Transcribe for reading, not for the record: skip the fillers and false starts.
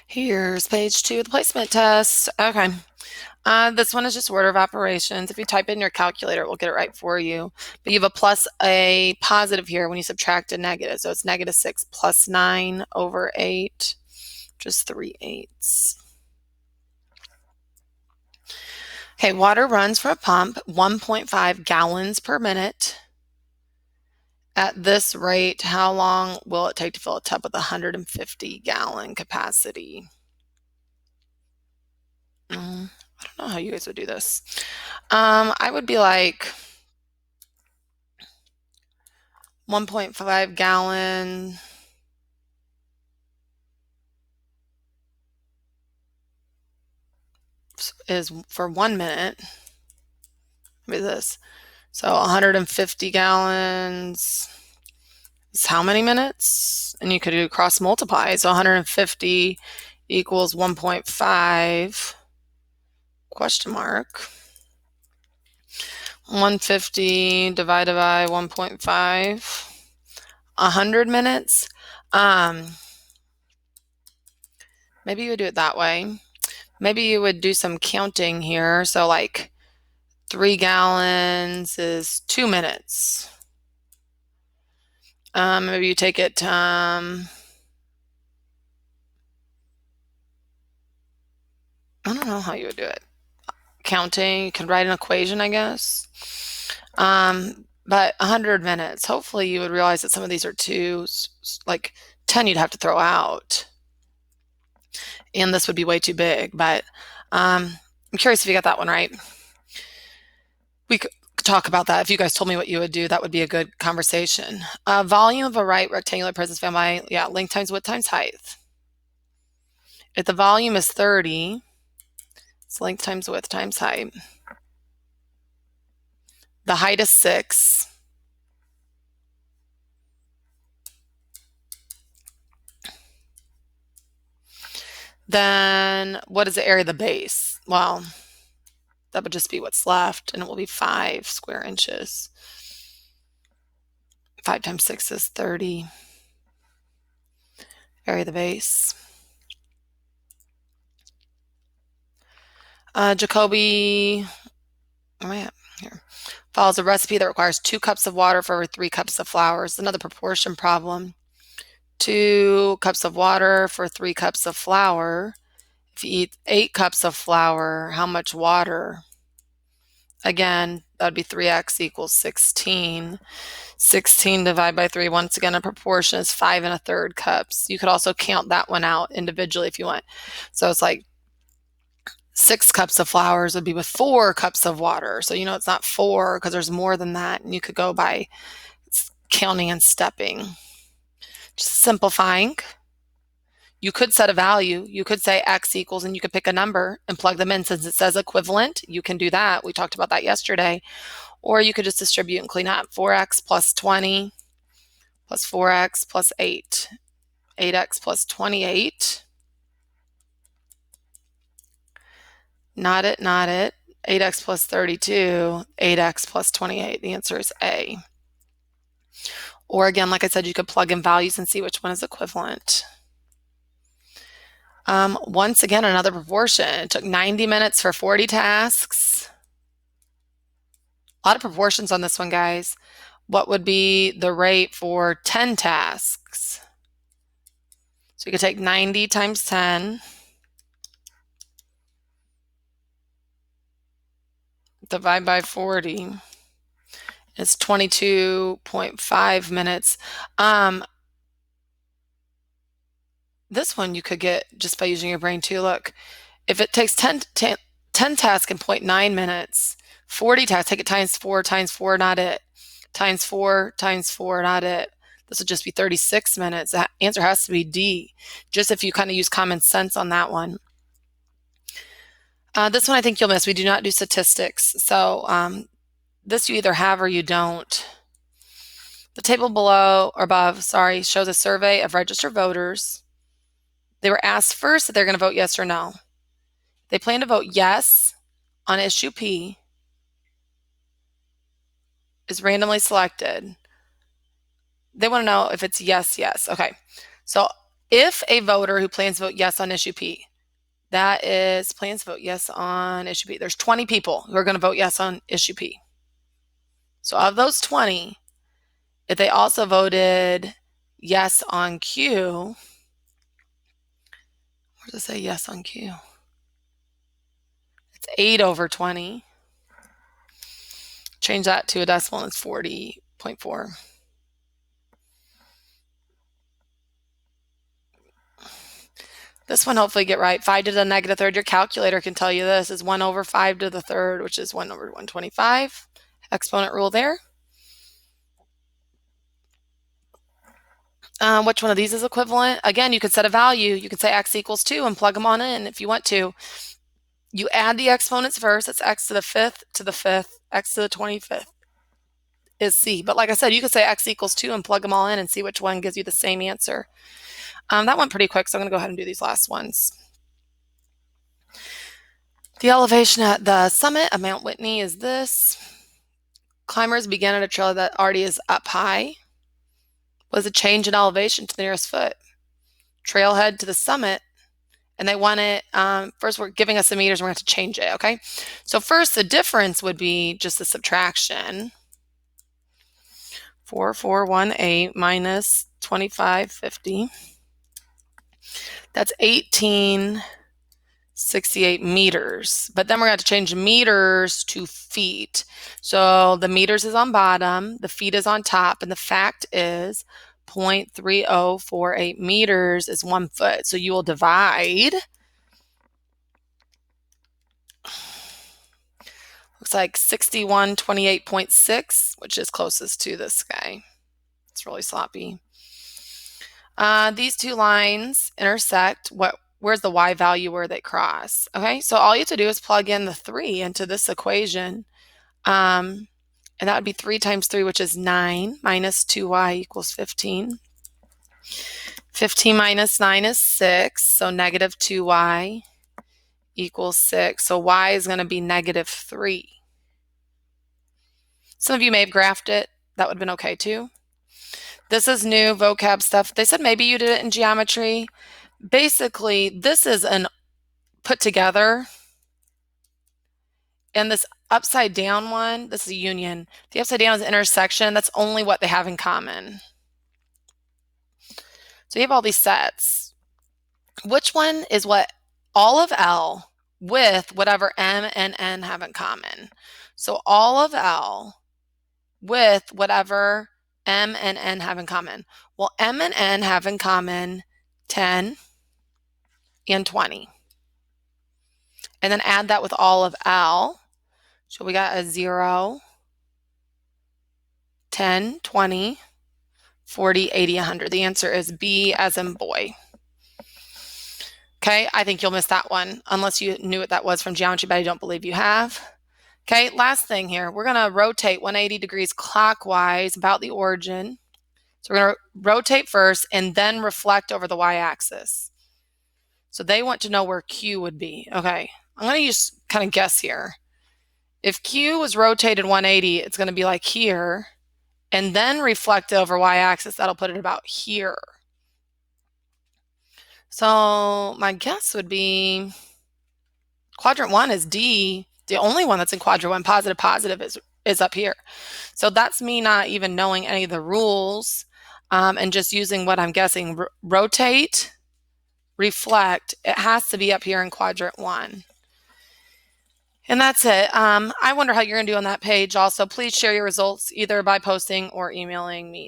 Here's page 2 of the placement test. Okay. This one is just order of operations. If you type in your calculator, it will get it right for you. But you have a plus, a positive here when you subtract a negative. So it's -6 plus 9 over 8, just 3/8. Okay, water runs from a pump 1.5 gallons per minute. At this rate, how long will it take to fill a tub with a 150-gallon capacity? I don't know how you guys would do this. I would be like 1.5 gallon is for 1 minute. Maybe this. So 150 gallons is how many minutes? And you could do cross multiply. So 150 equals 1.5 question mark. 150 divided by 1.5, 100 minutes. Maybe you would do it that way. Maybe you would do some counting here. So like 3 gallons is 2 minutes. Maybe you take it, I don't know how you would do it. Counting, you can write an equation, I guess. But 100 minutes, hopefully you would realize that some of these are two, like 10 you'd have to throw out. And this would be way too big, but I'm curious if you got that one right. We could talk about that. If you guys told me what you would do, that would be a good conversation. Volume of a right rectangular prism span by, length times width times height. If the volume is 30, it's length times width times height. The height is 6. Then what is the area of the base? Well, that would just be what's left, and it will be 5 square inches. 5 times 6 is 30. Area of the base. Jacobi, where am I at? Here. Follows a recipe that requires 2 cups of water for every 3 cups of flour. It's another proportion problem. 2 cups of water for 3 cups of flour. If you eat 8 cups of flour, how much water? Again, that would be 3x equals 16. 16 divided by 3, once again, a proportion is 5 1/3 cups. You could also count that one out individually if you want. So it's like 6 cups of flour would be with 4 cups of water. So it's not 4 because there's more than that. And you could go by counting and stepping. Just simplifying. You could set a value. You could say x equals, and you could pick a number and plug them in. Since it says equivalent, you can do that. We talked about that yesterday. Or you could just distribute and clean up. 4x plus 20 plus 4x plus 8. 8x plus 28. Not it, not it. 8x plus 32. 8x plus 28. The answer is A. Or again, like I said, you could plug in values and see which one is equivalent. Once again, another proportion. It took 90 minutes for 40 tasks. A lot of proportions on this one, guys. What would be the rate for 10 tasks? So you could take 90 times 10. Divide by 40. It's 22.5 minutes. This one you could get just by using your brain too. Look, if it takes 10 tasks in 0.9 minutes, 40 tasks, take it times 4, not it. Times 4, not it. This would just be 36 minutes. The answer has to be D, just if you kind of use common sense on that one. This one I think you'll miss. We do not do statistics. So this you either have or you don't. The table below or above, shows a survey of registered voters. They were asked first if they're going to vote yes or no. They plan to vote yes on issue P. Is randomly selected. They want to know if it's yes, yes. Okay. So If a voter who plans to vote yes on issue P, that is plans to vote yes on issue P. There's 20 people who are going to vote yes on issue P. So of those 20, if they also voted yes on Q, where does it say yes on Q? It's 8 over 20. Change that to a decimal, it's 40.4. This one hopefully get right. 5 to the negative third. Your calculator can tell you this is 1 over 5 to the third, which is 1 over 125. Exponent rule there. Which one of these is equivalent? Again, you could set a value. You could say x equals 2 and plug them on in if you want to. You add the exponents first. That's x to the 5th to the 5th. X to the 25th is C. But like I said, you could say x equals 2 and plug them all in and see which one gives you the same answer. That went pretty quick, so I'm going to go ahead and do these last ones. The elevation at the summit of Mount Whitney is this. Climbers begin at a trail that already is up high. Was a change in elevation to the nearest foot. Trailhead to the summit, and they want it, first we're giving us the meters, we're going to have to change it, okay? So first, the difference would be just the subtraction. 4418 minus 2550. That's 1868 meters. But then we're going to have to change meters to feet. So the meters is on bottom, the feet is on top, and the fact is 0.3048 meters is 1 foot. So you will divide. Looks like 6128.6, which is closest to this guy. It's really sloppy. These two lines intersect. Where's the y value where they cross? Okay, so all you have to do is plug in the 3 into this equation. And that would be 3 times 3, which is 9, minus 2y equals 15. 15 minus 9 is 6, so negative 2y equals 6. So y is going to be negative 3. Some of you may have graphed it. That would have been okay too. This is new vocab stuff. They said maybe you did it in geometry. Basically, this is an put together. And this upside down one, this is a union. The upside down is an intersection. That's only what they have in common. So you have all these sets. Which one is what all of L with whatever M and N have in common? So all of L with whatever M and N have in common. Well, M and N have in common 10 and 20. And then add that with all of L. So we got a 0, 10, 20, 40, 80, 100. The answer is B as in boy. Okay, I think you'll miss that one unless you knew what that was from geometry, but I don't believe you have. Okay, last thing here. We're going to rotate 180 degrees clockwise about the origin. So we're going to rotate first and then reflect over the y-axis. So they want to know where Q would be. Okay, I'm going to use kind of guess here. If Q was rotated 180, it's going to be like here, and then reflect over y-axis. That'll put it about here. So my guess would be quadrant 1 is D. The only one that's in quadrant 1, positive, positive is up here. So that's me not even knowing any of the rules and just using what I'm guessing. Rotate, reflect. It has to be up here in quadrant 1. And that's it. I wonder how you're going to do on that page. Also, please share your results either by posting or emailing me.